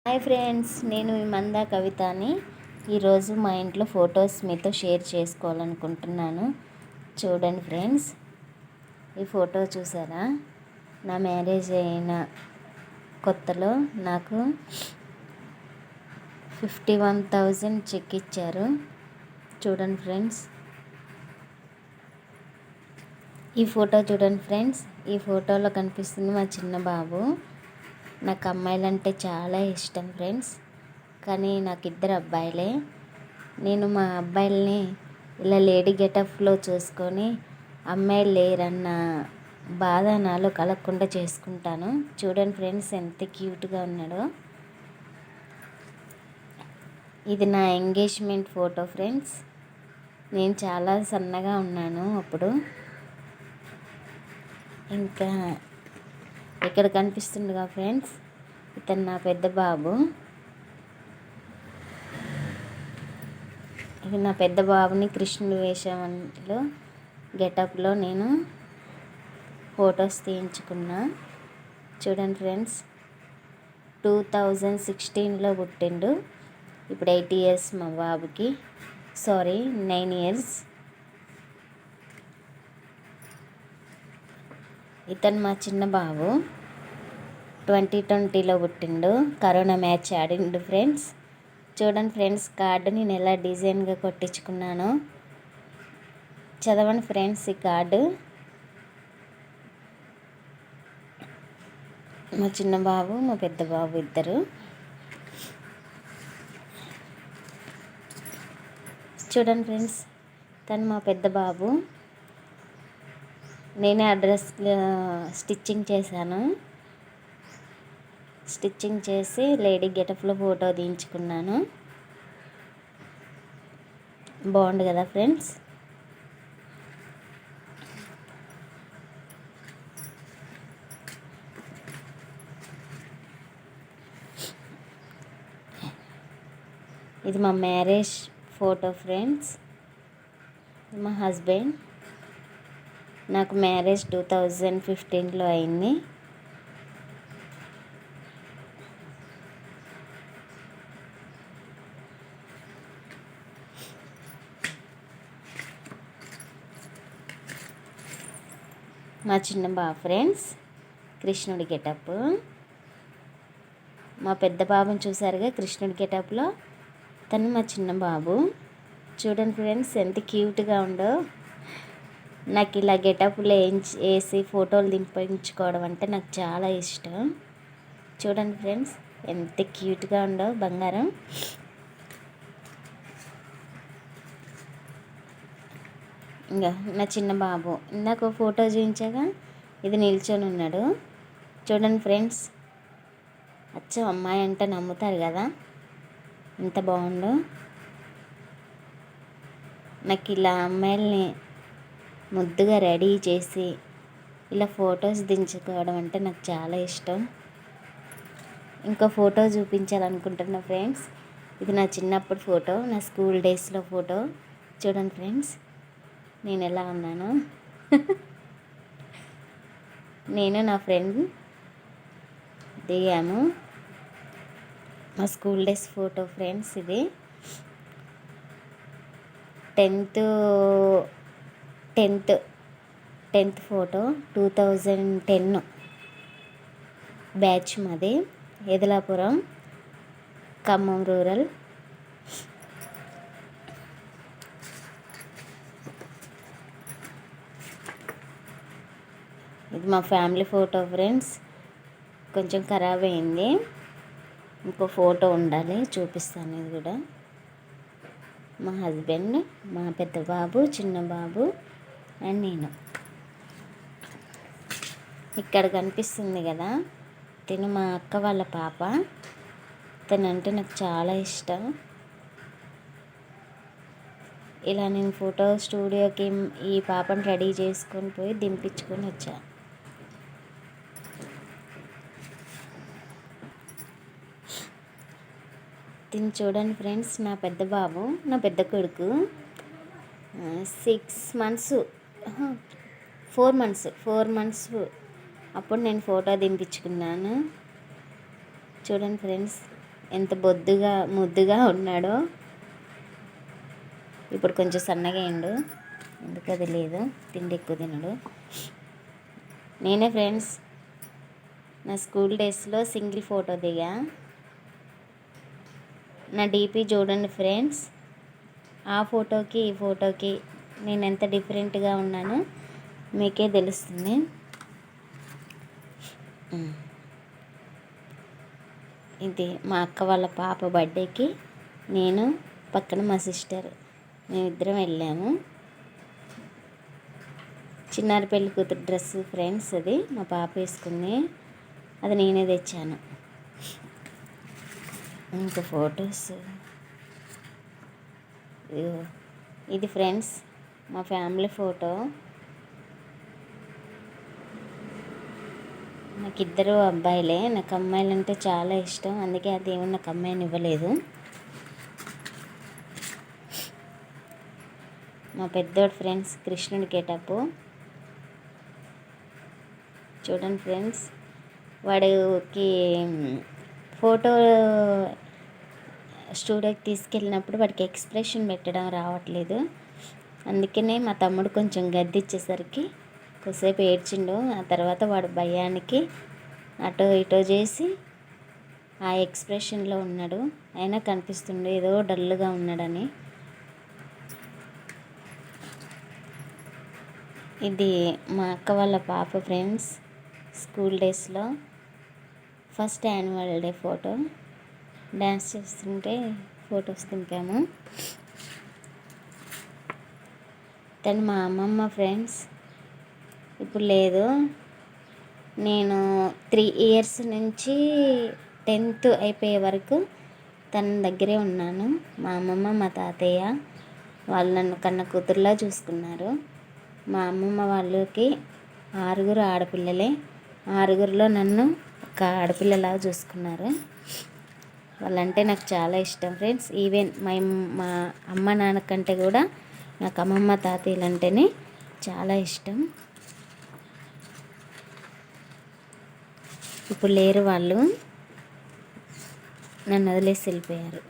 Hi friends, నేను మీ మందా కవితని. ఈరోజు మా ఇంట్లో ఫొటోస్ మీతో షేర్ చేసుకోవాలనుకుంటున్నాను. చూడండి ఫ్రెండ్స్, ఈ ఫోటో చూసారా? నా మ్యారేజ్ అయిన కొత్తలో నాకు 51,000 చెక్ ఇచ్చారు. చూడండి ఫ్రెండ్స్, ఈ ఫోటో చూడండి ఫ్రెండ్స్. ఈ ఫోటోలో కనిపిస్తుంది మా చిన్న బాబు. నాకు అమ్మాయిలంటే చాలా ఇష్టం ఫ్రెండ్స్, కానీ నాకు ఇద్దరు అబ్బాయిలే. నేను మా అబ్బాయిల్ని ఇలా లేడీ గెటప్లో చూసుకొని అమ్మాయిలు లేరన్న బాధ నాలో కలగకుండా చేసుకుంటాను. చూడండి ఫ్రెండ్స్, ఎంత క్యూట్గా ఉన్నాడో. ఇది నా ఎంగేజ్మెంట్ ఫోటో ఫ్రెండ్స్. నేను చాలా సన్నగా ఉన్నాను అప్పుడు. ఇంకా ఇక్కడ కనిపిస్తుండగా ఫ్రెండ్స్, ఇతను నా పెద్ద బాబు. ఇది నా పెద్ద బాబుని కృష్ణుడి వేషంలో గెటప్లో నేను ఫొటోస్ తీయించుకున్నా. చూడండి ఫ్రెండ్స్, 2016లో పుట్టిండు. ఇప్పుడు 8 years మా బాబుకి. 9 years. ఇతను మా చిన్న బాబు 2020లో పుట్టిండు. కరోనా మ్యాచ్ ఆడిండు ఫ్రెండ్స్. చూడండి ఫ్రెండ్స్, కార్డు నేను ఎలా డిజైన్గా కొట్టించుకున్నానో. చదవండి ఫ్రెండ్స్ ఈ కార్డు. మా చిన్న బాబు, మా పెద్ద బాబు ఇద్దరు. చూడండి ఫ్రెండ్స్, తను మా పెద్ద బాబు. నేనే అడ్రస్ స్టిచ్చింగ్ చేశాను. స్టిచ్చింగ్ చేసి లేడీ గెటప్లో ఫోటో తీయించుకున్నాను. బాగుంది కదా ఫ్రెండ్స్? ఇది మా మ్యారేజ్ ఫోటో ఫ్రెండ్స్. మా హస్బెండ్. నాకు మ్యారేజ్ 2015లో అయింది. మా చిన్న బాబు ఫ్రెండ్స్, కృష్ణుడి గెటప్. మా పెద్ద బాబుని చూసారుగా కృష్ణుడి గెటప్లో. తను మా చిన్న బాబు. చూడండి ఫ్రెండ్స్, ఎంత క్యూట్గా ఉండో. నాకు ఇలా గెటప్లు వేసి ఫోటోలు దింపించుకోవడం అంటే నాకు చాలా ఇష్టం. చూడండి ఫ్రెండ్స్, ఎంత క్యూట్గా ఉండో బంగారం. ఇంకా నా చిన్న బాబు ఇందాక ఫోటో చూపించాగా, ఇది నిల్చొని ఉన్నాడు. చూడండి ఫ్రెండ్స్, అచ్చం అమ్మాయి అంటే నమ్ముతారు కదా, ఎంత బాగుందో. నాకు ఇలా అమ్మాయిల్ని ముద్దుగా రెడీ చేసి ఇలా ఫొటోస్ దించుకోవడం అంటే నాకు చాలా ఇష్టం. ఇంకో ఫోటో చూపించాలనుకుంటున్నా ఫ్రెండ్స్. ఇది నా చిన్నప్పుడు ఫోటో, నా స్కూల్ డేస్లో ఫోటో. చూడండి ఫ్రెండ్స్, నేను ఎలా ఉన్నాను. నేను నా ఫ్రెండ్ దిగాము. మా స్కూల్ డేస్ ఫోటో ఫ్రెండ్స్. ఇది 10th ఫోటో. 2010 బ్యాచ్ మాది. ఎదలాపురం, ఖమ్మం రూరల్. ఇది మా ఫ్యామిలీ ఫోటో ఫ్రెండ్స్. కొంచెం ఖరాబ్ అయింది, ఇంకో ఫోటో ఉండాలి, చూపిస్తాను. ఇది కూడా మా హస్బెండ్, మా పెద్ద బాబు, చిన్న బాబు అండ్ నేను. ఇక్కడ కనిపిస్తుంది కదా, తిను మా అక్క వాళ్ళ పాప. తనంటే నాకు చాలా ఇష్టం. ఇలా నేను ఫోటో స్టూడియోకి ఈ పాపను రెడీ చేసుకొని పోయి దింపించుకొని వచ్చా. దీన్ని చూడండి ఫ్రెండ్స్, నా పెద్ద బాబు, నా పెద్ద కొడుకు. 4 months అప్పుడు నేను ఫోటో దింపించుకున్నాను. చూడండి ఫ్రెండ్స్, ఎంత ముద్దుగా ఉన్నాడో. ఇప్పుడు కొంచెం సన్నగా అయ్యిండు, ఎందుకు అది లేదు, తిండి ఎక్కువ తినడు. నేనే ఫ్రెండ్స్ నా స్కూల్ డేస్లో సింగిల్ ఫోటో దిగా. నా డీపీ చూడండి ఫ్రెండ్స్. ఆ ఫోటోకి ఈ ఫోటోకి నేను ఎంత డిఫరెంట్గా ఉన్నానో మీకే తెలుస్తుంది. ఇది మా అక్క వాళ్ళ పాప బర్త్డేకి నేను పక్కన మా సిస్టర్ మేమిద్దరం వెళ్ళాము. చిన్నారి పెళ్లి కూతురు డ్రెస్ ఫ్రెండ్స్, అది మా పాప వేసుకుంది, అది నేనే తెచ్చాను. ఇంకా ఫొటోస్ ఇది ఫ్రెండ్స్ మా ఫ్యామిలీ ఫోటో. నాకు ఇద్దరు అబ్బాయిలే, నాకు అమ్మాయిలు అంటే చాలా ఇష్టం, అందుకే ఆ దేవుడు నాకు అమ్మాయిని ఇవ్వలేదు. మా పెద్దోడు ఫ్రెండ్స్ కృష్ణుడి గెటప్ చూడండి ఫ్రెండ్స్. వాడికి ఫోటో స్టూడియోకి తీసుకెళ్ళినప్పుడు వాడికి ఎక్స్ప్రెషన్ పెట్టడం రావట్లేదు, అందుకనే మా తమ్ముడు కొంచెం గద్దిచ్చేసరికి కొద్దిసేపు ఏడ్చిండు. ఆ తర్వాత వాడు భయానికి అటో ఇటో చేసి ఆ ఎక్స్ప్రెషన్లో ఉన్నాడు, అయినా కనిపిస్తుండే ఏదో డల్గా ఉన్నాడని. ఇది మా అక్క వాళ్ళ పాప ఫ్రెండ్స్ స్కూల్ డేస్లో first annual day photo. Dance చేస్తుంటే ఫొటోస్ దింపాము. తను మా అమ్మమ్మ ఫ్రెండ్స్, ఇప్పుడు లేదు. నేను 3 years నుంచి 10th అయిపోయే వరకు తన దగ్గరే ఉన్నాను. మా అమ్మమ్మ మా తాతయ్య వాళ్ళు నన్ను కన్న కూతురులా చూసుకున్నారు. మా అమ్మమ్మ వాళ్ళకి 6 ఆడపిల్లలే, 6లో నన్ను ఒక ఆడపిల్లలాగా చూసుకున్నారు. వాళ్ళంటే నాకు చాలా ఇష్టం ఫ్రెండ్స్. ఈవెన్ మా అమ్మ నాన్న కంటే కూడా నాకు అమ్మమ్మ తాతయ్యలు అంటేనే చాలా ఇష్టం. ఇప్పుడు లేరు, వాళ్ళు నన్ను వదిలేసి వెళ్ళిపోయారు.